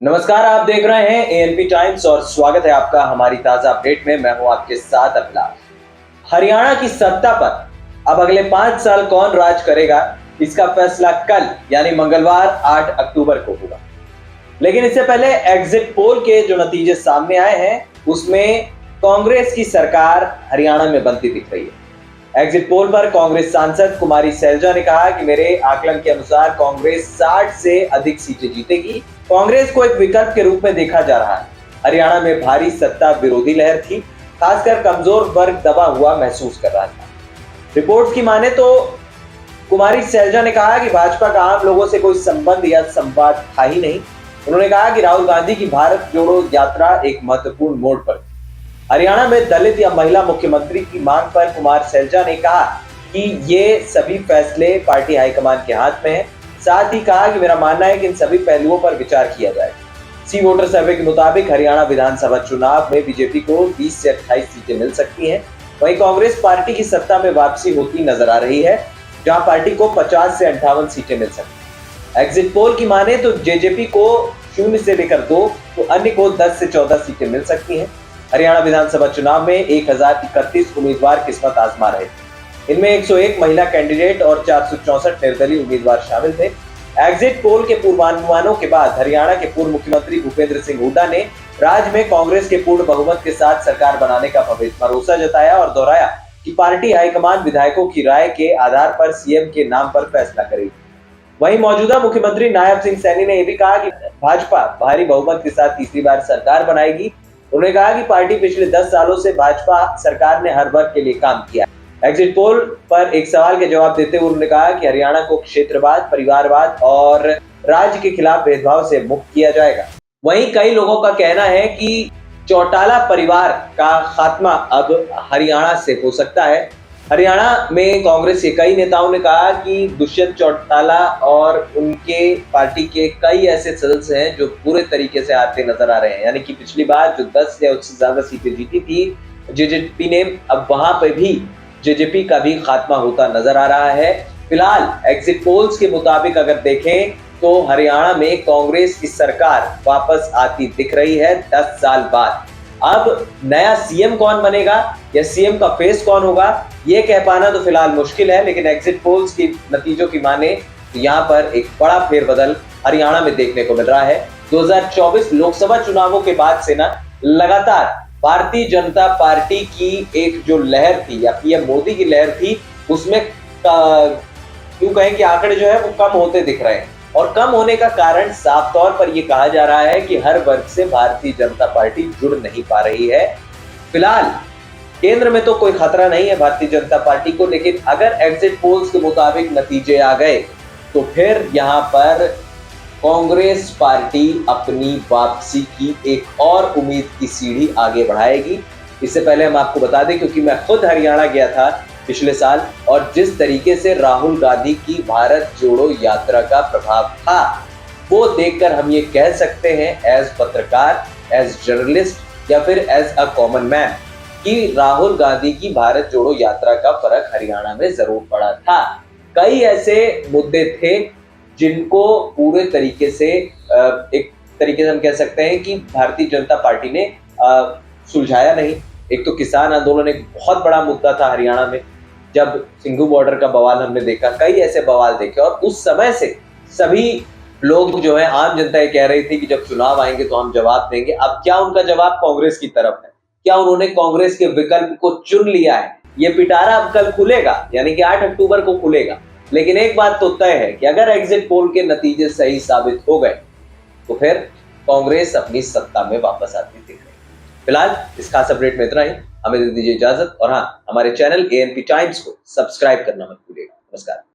नमस्कार, आप देख रहे हैं एएनपी टाइम्स और स्वागत है आपका हमारी ताजा अपडेट में। मैं हूं आपके साथ अभिलाष। हरियाणा की सत्ता पर अब अगले 5 साल कौन राज करेगा, इसका फैसला कल यानी मंगलवार 8 अक्टूबर को होगा। लेकिन इससे पहले एग्जिट पोल के जो नतीजे सामने आए हैं उसमें कांग्रेस की सरकार हरियाणा में बनती दिख रही है। एग्जिट पोल पर कांग्रेस सांसद कुमारी सैलजा ने कहा कि मेरे आकलन के अनुसार कांग्रेस 60 से अधिक सीटें जीतेगी। कांग्रेस को एक विकल्प के रूप में देखा जा रहा है। हरियाणा में भारी सत्ता विरोधी लहर थी, खासकर कमजोर वर्ग दबा हुआ महसूस कर रहा था। रिपोर्ट्स की माने तो कुमारी सैलजा ने कहा कि भाजपा का आम लोगों से कोई संबंध या संवाद था ही नहीं। उन्होंने कहा कि राहुल गांधी की भारत जोड़ो यात्रा एक महत्वपूर्ण मोड़ पर। हरियाणा में दलित या महिला मुख्यमंत्री की मांग पर कुमार सैलजा ने कहा कि ये सभी फैसले पार्टी हाईकमान के हाथ में है। साथ ही कहा कि मेरा मानना है कि इन सभी पहलुओं पर विचार किया जाए। सी वोटर सर्वे के मुताबिक हरियाणा विधानसभा चुनाव में बीजेपी को 20 से 28 सीटें मिल सकती हैं। वहीं कांग्रेस पार्टी की सत्ता में वापसी होती नजर आ रही है, जहां पार्टी को 50 से 58 सीटें मिल सकती हैं। एग्जिट पोल की माने तो जेजेपी को 0 से लेकर 2 तो अन्य को 10 से 14 सीटें मिल सकती हैं। हरियाणा विधानसभा चुनाव में 1031 उम्मीदवार किस्मत आजमा रहे थे। इनमें 101 महिला कैंडिडेट और 464 निर्दलीय उम्मीदवार शामिल थे। एग्जिट पोल के पूर्वानुमानों के बाद हरियाणा के पूर्व मुख्यमंत्री भूपेंद्र सिंह हुड्डा ने राज्य में कांग्रेस के पूर्ण बहुमत के साथ सरकार बनाने का भरोसा जताया और दोहराया कि पार्टी हाईकमान विधायकों की राय के आधार पर सीएम के नाम पर फैसला करेगी। वहीं मौजूदा मुख्यमंत्री नायब सिंह सैनी ने यह भी कहा कि भाजपा भारी बहुमत के साथ तीसरी बार सरकार बनाएगी। उन्होंने कहा कि पार्टी पिछले 10 सालों से भाजपा सरकार ने हर वर्ग के लिए काम किया। एग्जिट पोल पर एक सवाल के जवाब देते हुए उन्होंने कहा कि हरियाणा को क्षेत्रवाद, परिवारवाद और राज्य के खिलाफ भेदभाव से मुक्त किया जाएगा। वहीं कई लोगों का कहना है कि चौटाला परिवार का खात्मा अब हरियाणा से हो सकता है। हरियाणा में कांग्रेस के कई नेताओं ने कहा कि दुष्यंत चौटाला और उनके पार्टी के कई ऐसे सदस्य हैं जो पूरे तरीके से आते नजर आ रहे हैं। यानी कि पिछली बार जो 10 या उससे ज्यादा सीटें जीती थी जेजेपी ने, अब वहां पे भी जेजेपी का भी खात्मा होता नजर आ रहा है। फिलहाल एग्जिट पोल्स के मुताबिक अगर देखें तो हरियाणा में कांग्रेस की सरकार वापस आती दिख रही है 10 साल बाद। अब नया सीएम कौन बनेगा या सीएम का फेस कौन होगा, ये कह पाना तो फिलहाल मुश्किल है। लेकिन एग्जिट पोल्स के नतीजों की माने तो यहाँ पर एक बड़ा फेरबदल हरियाणा में देखने को मिल रहा है। 2024 लोकसभा चुनावों के बाद से ना लगातार भारतीय जनता पार्टी की एक जो लहर थी या पीएम मोदी की लहर थी, उसमें यूं कहें कि आंकड़े जो है वो कम होते दिख रहे हैं। और कम होने का कारण साफ तौर पर यह कहा जा रहा है कि हर वर्ग से भारतीय जनता पार्टी जुड़ नहीं पा रही है। फिलहाल केंद्र में तो कोई खतरा नहीं है भारतीय जनता पार्टी को, लेकिन अगर एग्जिट पोल्स के मुताबिक नतीजे आ गए तो फिर यहां पर कांग्रेस पार्टी अपनी वापसी की एक और उम्मीद की सीढ़ी आगे बढ़ाएगी। इससे पहले हम आपको बता दें, क्योंकि मैं खुद हरियाणा गया था पिछले साल और जिस तरीके से राहुल गांधी की भारत जोड़ो यात्रा का प्रभाव था, वो देखकर हम ये कह सकते हैं एज पत्रकार, एज जर्नलिस्ट या फिर एज अ कॉमन मैन कि राहुल गांधी की भारत जोड़ो यात्रा का फर्क हरियाणा में जरूर पड़ा था। कई ऐसे मुद्दे थे जिनको पूरे तरीके से एक तरीके से हम कह सकते हैं कि भारतीय जनता पार्टी ने सुलझाया नहीं। एक तो किसान आंदोलन एक बहुत बड़ा मुद्दा था हरियाणा में। जब सिंघू बॉर्डर का बवाल हमने देखा, कई ऐसे बवाल देखे और उस समय से सभी लोग जो है, आम जनता ये कह रही थी कि जब चुनाव आएंगे तो हम जवाब देंगे। अब क्या उनका जवाब कांग्रेस की तरफ है? क्या उन्होंने कांग्रेस के विकल्प को चुन लिया है? ये पिटारा अब कल खुलेगा, यानी कि 8 अक्टूबर को खुलेगा। लेकिन एक बात तो तय है कि अगर एग्जिट पोल के नतीजे सही साबित हो गए तो फिर कांग्रेस अपनी सत्ता में वापस आती दिख रही है। फिलहाल इस खास अपडेट में इतना ही। हमें दे दीजिए इजाजत और हाँ, हमारे चैनल एएनपी टाइम्स को सब्सक्राइब करना मत भूलिएगा। नमस्कार।